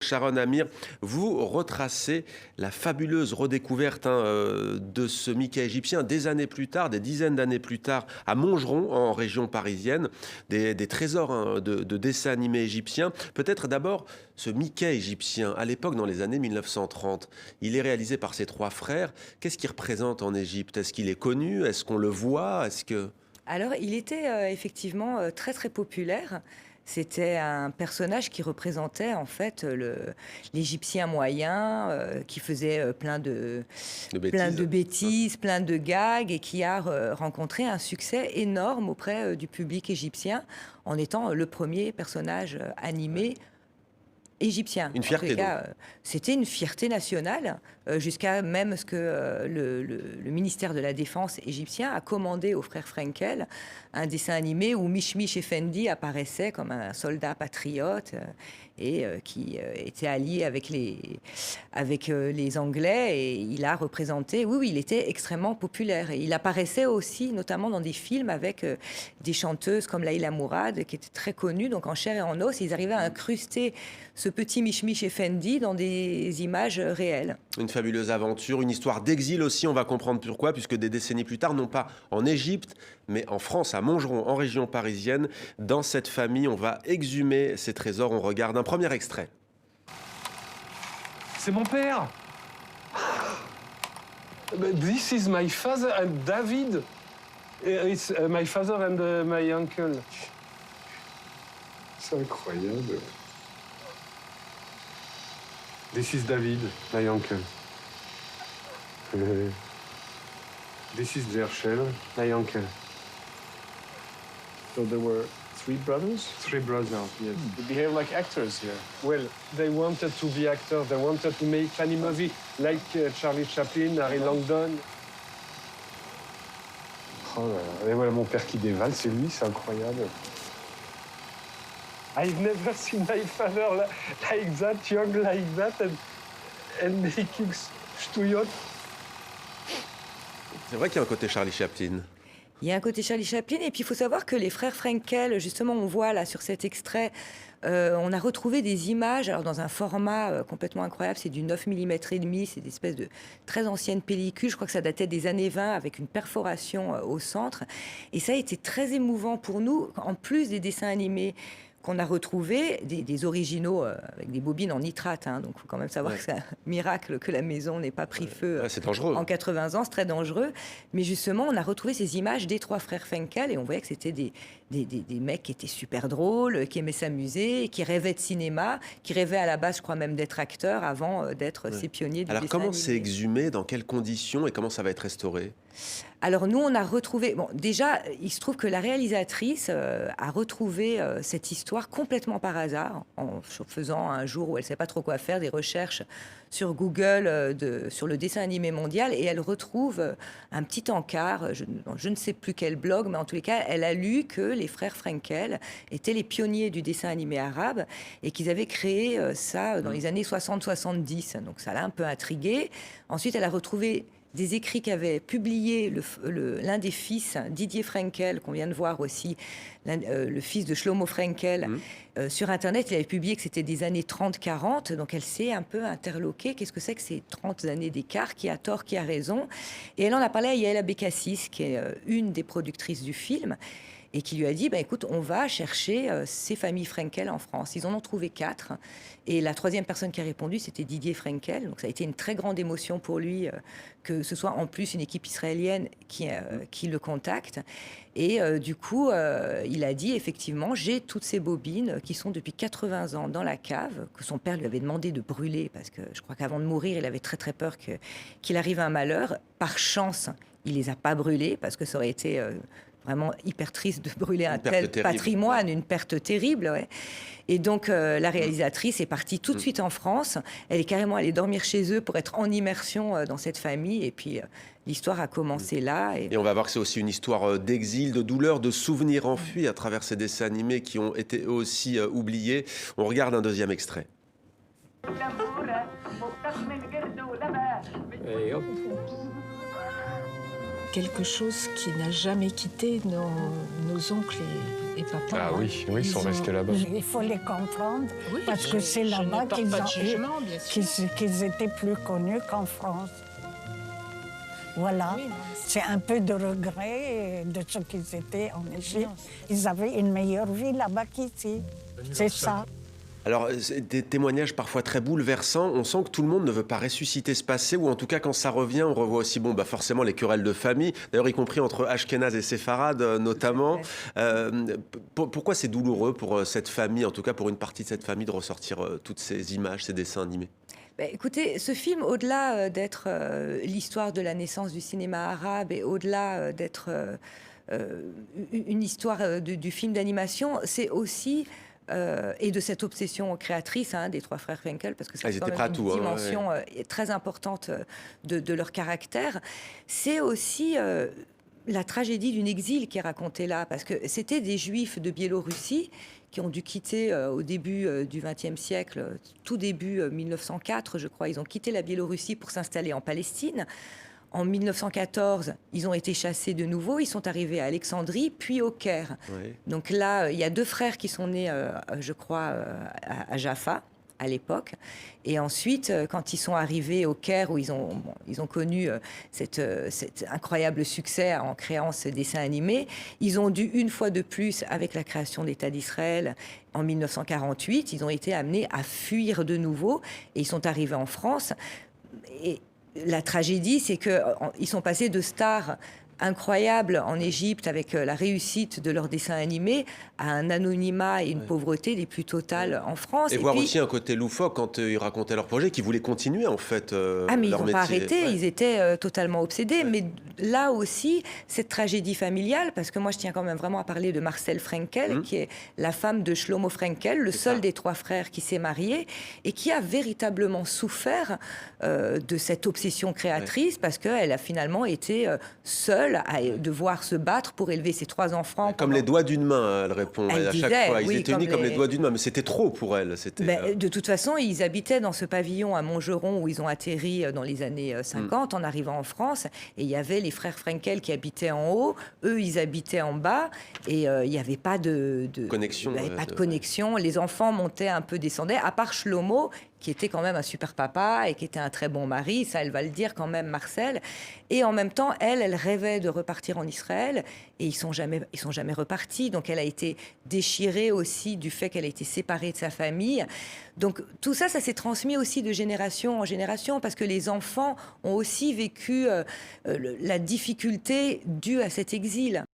Sharon Amir, vous retracez la fabuleuse redécouverte de ce Mickey égyptien des années plus tard, des dizaines d'années plus tard, à Montgeron, en région parisienne, des trésors de dessins animés égyptiens. Peut-être d'abord ce Mickey égyptien, à l'époque, dans les années 1930, il est réalisé par ses trois frères. Qu'est-ce qu'il représente en Égypte? Est-ce qu'il est connu? Est-ce qu'on le voit? Est-ce que... Alors, il était effectivement très très populaire. C'était un personnage qui représentait en fait l'Égyptien moyen, qui faisait plein de bêtises, plein de gags et qui a rencontré un succès énorme auprès du public égyptien en étant le premier personnage animé égyptien. Une En tous fierté les donc. cas, c'était une fierté nationale, jusqu'à même ce que le ministère de la Défense égyptien a commandé aux frères Frenkel un dessin animé où Mich Mich Effendi apparaissait comme un soldat patriote qui était allié avec les Anglais, et il a représenté, oui, il était extrêmement populaire. Et il apparaissait aussi notamment dans des films avec des chanteuses comme Laïla Mourad, qui étaient très connues, donc en chair et en os. Ils arrivaient à incruster ce petit Mich Mich Effendi dans des images réelles. Une fabuleuse aventure, une histoire d'exil aussi, on va comprendre pourquoi, puisque des décennies plus tard, non pas en Égypte, mais en France, à Montgeron, en région parisienne, dans cette famille, on va exhumer ces trésors. On regarde un premier extrait. C'est mon père. This is my father and David. It's my father and my uncle. C'est incroyable. This is David, my uncle. This is Gershel, my uncle. So there were three brothers? Three brothers, yes. They behave like actors here. Well, they wanted to be actors. They wanted to make funny movie like Charlie Chaplin, Harry Langdon. Oh là là. Et voilà mon père qui dévale, c'est lui, c'est incroyable. I've never seen my father like that, young like that, and making stuyot. C'est vrai qu'il y a un côté Charlie Chaplin. Il y a un côté Charlie Chaplin, et puis il faut savoir que les frères Frenkel, justement, on voit là sur cet extrait, on a retrouvé des images, alors dans un format complètement incroyable, c'est du 9 mm et demi, c'est des espèces de très anciennes pellicules, je crois que ça datait des années 20, avec une perforation au centre, et ça a été très émouvant pour nous, en plus des dessins animés qu'on a retrouvés, des originaux avec des bobines en nitrate, donc il faut quand même savoir que c'est un miracle que la maison n'ait pas pris feu C'est dangereux. en 80 ans, c'est très dangereux. Mais justement, on a retrouvé ces images des trois frères Frenkel, et on voyait que c'était des mecs qui étaient super drôles, qui aimaient s'amuser, qui rêvaient de cinéma, qui rêvaient à la base, je crois même, d'être acteurs avant d'être ces pionniers du Alors dessin comment animé. c'est exhumé, dans quelles conditions et comment ça va être restauré? Alors nous, on a retrouvé... Bon, déjà, il se trouve que la réalisatrice a retrouvé cette histoire complètement par hasard, en faisant un jour où elle ne sait pas trop quoi faire, des recherches sur Google sur le dessin animé mondial, et elle retrouve un petit encart, je ne sais plus quel blog, mais en tous les cas, elle a lu que les frères Frenkel étaient les pionniers du dessin animé arabe et qu'ils avaient créé ça dans les années 60-70. Donc ça l'a un peu intriguée. Ensuite, elle a retrouvé des écrits qu'avait publié l'un des fils, Didier Frenkel, qu'on vient de voir aussi, le fils de Shlomo Frenkel, sur Internet. Il avait publié que c'était des années 30-40, donc elle s'est un peu interloquée. Qu'est-ce que c'est que ces 30 années d'écart? Qui a tort, qui a raison? Et elle en a parlé à Yael Abekassis, qui est une des productrices du film, et qui lui a dit, écoute, on va chercher ces familles Frenkel en France. Ils en ont trouvé 4. Et la troisième personne qui a répondu, c'était Didier Frenkel. Donc ça a été une très grande émotion pour lui, que ce soit en plus une équipe israélienne qui le contacte. Et du coup, il a dit, effectivement, j'ai toutes ces bobines qui sont depuis 80 ans dans la cave, que son père lui avait demandé de brûler, parce que je crois qu'avant de mourir, il avait très très peur qu'il arrive un malheur. Par chance, il les a pas brûlées, parce que ça aurait été... vraiment hyper triste de brûler un tel patrimoine, une perte terrible. Ouais. Et donc, la réalisatrice est partie tout de suite en France. Elle est carrément allée dormir chez eux pour être en immersion dans cette famille. Et puis, l'histoire a commencé là. Et on va voir que c'est aussi une histoire d'exil, de douleur, de souvenirs enfuis à travers ces dessins animés qui ont été eux aussi oubliés. On regarde un deuxième extrait. Et hop. quelque chose qui n'a jamais quitté nos oncles et papas. Ah oui, oui, ils sont restés là-bas. Il faut les comprendre, Oui, parce que c'est je là-bas ne porte qu'ils pas de jugement, bien sûr. qu'ils étaient plus connus qu'en France. Voilà, Oui, non, c'est un peu de regret de ce qu'ils étaient en Égypte. Ils avaient une meilleure vie là-bas qu'ici. C'est ça. Alors, c'est des témoignages parfois très bouleversants. On sent que tout le monde ne veut pas ressusciter ce passé, ou en tout cas, quand ça revient, on revoit aussi, forcément, les querelles de famille, d'ailleurs, y compris entre Ashkénazes et séfarades, notamment. Pourquoi c'est douloureux pour cette famille, en tout cas pour une partie de cette famille, de ressortir toutes ces images, ces dessins animés? Écoutez, ce film, au-delà d'être l'histoire de la naissance du cinéma arabe et au-delà d'être une histoire du film d'animation, c'est aussi... et de cette obsession créatrice des trois frères Frenkel, parce que c'est quand même une dimension très importante de leur caractère. C'est aussi la tragédie d'une exil qui est racontée là, parce que c'était des Juifs de Biélorussie qui ont dû quitter au début du XXe siècle, tout début 1904, je crois, ils ont quitté la Biélorussie pour s'installer en Palestine. En 1914, ils ont été chassés de nouveau. Ils sont arrivés à Alexandrie, puis au Caire. Oui. Donc là, il y a deux frères qui sont nés, je crois, à Jaffa, à l'époque. Et ensuite, quand ils sont arrivés au Caire, où ils ont connu cet incroyable succès en créant ce dessin animé, ils ont dû, une fois de plus, avec la création de l'État d'Israël, en 1948, ils ont été amenés à fuir de nouveau. Et ils sont arrivés en France. Et la tragédie, c'est qu'ils sont passés de stars incroyables en Égypte avec la réussite de leurs dessins animés à un anonymat et une pauvreté les plus totales en France. Et voir puis, aussi un côté loufoque quand ils racontaient leur projet, qu'ils voulaient continuer en fait mais ils leur n'ont métier. Pas arrêté, ils étaient totalement obsédés. Mais là aussi, cette tragédie familiale, parce que moi je tiens quand même vraiment à parler de Marcel Frenkel, qui est la femme de Shlomo Frenkel, le seul des trois frères qui s'est marié et qui a véritablement souffert de cette obsession créatrice parce qu'elle a finalement été seule à devoir se battre pour élever ses trois enfants. Comme les doigts d'une main, elle répond à chaque fois. Ils étaient unis comme les doigts d'une main, mais c'était trop pour elle. De toute façon, ils habitaient dans ce pavillon à Montgeron où ils ont atterri dans les années 50 en arrivant en France. Et il y avait les frères Frenkel qui habitaient en haut, eux ils habitaient en bas et il n'y avait pas de connexion. Il n'y avait pas de connexion. Les enfants montaient un peu, descendaient, à part Shlomo, qui était quand même un super papa et qui était un très bon mari, ça elle va le dire quand même, Marcel. Et en même temps, elle rêvait de repartir en Israël et ils sont jamais repartis. Donc elle a été déchirée aussi du fait qu'elle a été séparée de sa famille. Donc tout ça, ça s'est transmis aussi de génération en génération parce que les enfants ont aussi vécu la difficulté due à cet exil.